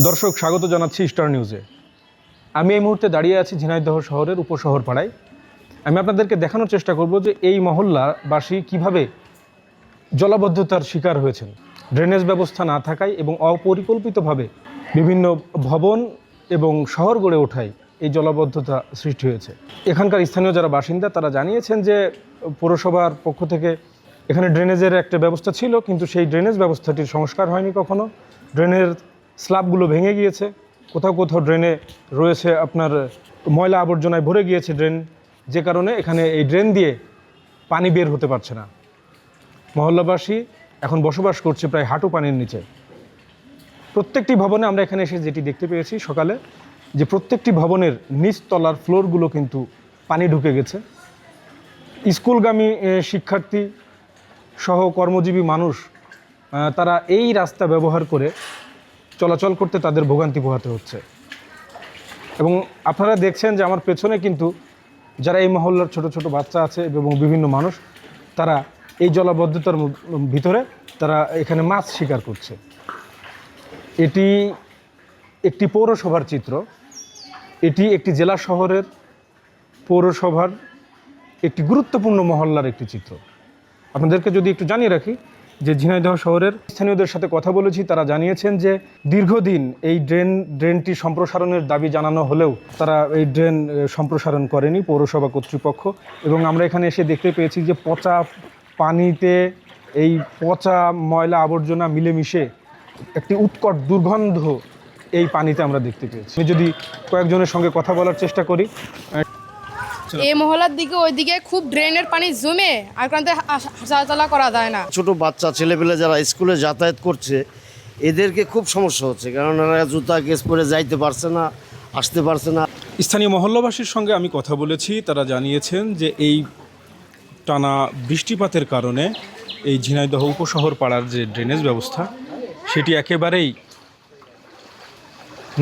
দর্শক স্বাগত জানাচ্ছি স্টার নিউজে। আমি এই মুহূর্তে দাঁড়িয়ে আছি ঝিনাইদহ শহরের উপশহর পাড়ায়। আমি আপনাদেরকে দেখানোর চেষ্টা করব যে এই মহল্লাবাসী কিভাবে জলাবদ্ধতার শিকার হয়েছেন। ড্রেনেজ ব্যবস্থা না থাকায় এবং অপরিকল্পিতভাবে বিভিন্ন ভবন এবং শহর গড়ে ওঠায় এই জলাবদ্ধতা সৃষ্টি হয়েছে। এখানকার স্থানীয় যারা বাসিন্দা তারা জানিয়েছেন যে পৌরসভার পক্ষ থেকে এখানে ড্রেনেজের একটা ব্যবস্থা ছিল, কিন্তু সেই ড্রেনেজ ব্যবস্থাটির সংস্কার হয়নি কখনো। ড্রেনের স্ল্যাবগুলো ভেঙে গিয়েছে, কোথাও কোথাও ড্রেনে রয়েছে আপনার ময়লা আবর্জনায় ভরে গিয়েছে ড্রেন, যে কারণে এখানে এই ড্রেন দিয়ে পানি বের হতে পারছে না। মহল্লাবাসী এখন বসবাস করছে প্রায় হাঁটু পানির নিচে। প্রত্যেকটি ভবনে আমরা এখানে এসে যেটি দেখতে পেয়েছি সকালে, যে প্রত্যেকটি ভবনের নিচতলার ফ্লোরগুলো কিন্তু পানি ঢুকে গেছে। স্কুলগামী শিক্ষার্থী সহ কর্মজীবী মানুষ তারা এই রাস্তা ব্যবহার করে চলাচল করতে তাদের ভোগান্তি পোহাতে হচ্ছে। এবং আপনারা দেখছেন যে আমার পেছনে কিন্তু যারা এই মহল্লার ছোট ছোট বাচ্চা আছে এবং বিভিন্ন মানুষ, তারা এই জলাবদ্ধতার ভিতরে তারা এখানে মাছ শিকার করছে। এটি একটি পৌরসভার চিত্র, এটি একটি জেলা শহরের পৌরসভার একটি গুরুত্বপূর্ণ মহল্লার একটি চিত্র। আপনাদেরকে যদি একটু জানিয়ে রাখি যে ঝিনাইদহ শহরের স্থানীয়দের সাথে কথা বলেছি, তারা জানিয়েছেন যে দীর্ঘদিন এই ড্রেনটি সম্প্রসারণের দাবি জানানো হলেও তারা এই ড্রেন সম্প্রসারণ করেনি পৌরসভা কর্তৃপক্ষ। এবং আমরা এখানে এসে দেখতে পেয়েছি যে পচা পানিতে এই পচা ময়লা আবর্জনা মিলেমিশে একটি উৎকট দুর্গন্ধ এই পানিতে আমরা দেখতে পেয়েছি। আমি যদি কয়েকজনের সঙ্গে কথা বলার চেষ্টা করি, এই মহলার দিকে ওইদিকে খুব ড্রেনের পানি জমে আর কারণে হাঁটাচলা করা যায় না। ছোট বাচ্চা ছেলেপেলে যারা স্কুলে যাতায়াত করছে এদেরকে খুব সমস্যা হচ্ছে, কারণ এরা জুতা কেস পরে যাইতে পারছে না, আসতে পারছে না। স্থানীয় মহল্লাবাসীর সঙ্গে আমি কথা বলেছি, তারা জানিয়েছেন যে এই টানা বৃষ্টিপাতের কারণে এই ঝিনাইদহ উপশহর পাড়ার যে ড্রেনেজ ব্যবস্থা সেটি একেবারেই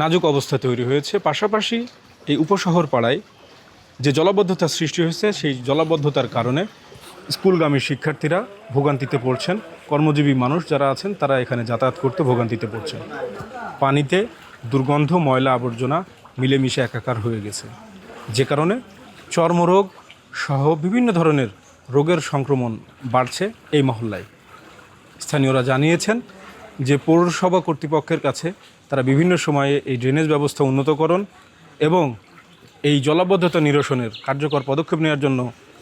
নাজুক অবস্থা তৈরি হয়েছে। পাশাপাশি এই উপশহর পাড়ায় যে জলাবদ্ধতার সৃষ্টি হয়েছে সেই জলাবদ্ধতার কারণে স্কুলগামী শিক্ষার্থীরা ভোগান্তিতে পড়ছেন, কর্মজীবী মানুষ যারা আছেন তারা এখানে যাতায়াত করতে ভোগান্তিতে পড়ছেন। পানিতে দুর্গন্ধ ময়লা আবর্জনা মিলেমিশে একাকার হয়ে গেছে, যে কারণে চর্মরোগ সহ বিভিন্ন ধরনের রোগের সংক্রমণ বাড়ছে এই মহল্লায়। স্থানীয়রা জানিয়েছেন যে পৌরসভা কর্তৃপক্ষের কাছে তারা বিভিন্ন সময়ে এই ড্রেনেজ ব্যবস্থা উন্নতকরণ এবং এই জলাবদ্ধতা নিরসনের কার্যকর পদক্ষেপ নেওয়ার জন্য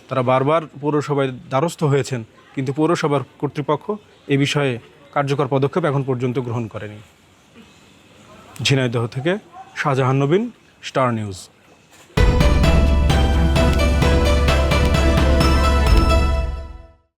তারা বারবার পৌরসভায় দ্বারস্থ হয়েছেন, কিন্তু পৌরসভার কর্তৃপক্ষ এ বিষয়ে কার্যকর পদক্ষেপ এখন পর্যন্ত গ্রহণ করেনি। ঝিনাইদহ থেকে শাহজাহান নবীন, স্টার নিউজ।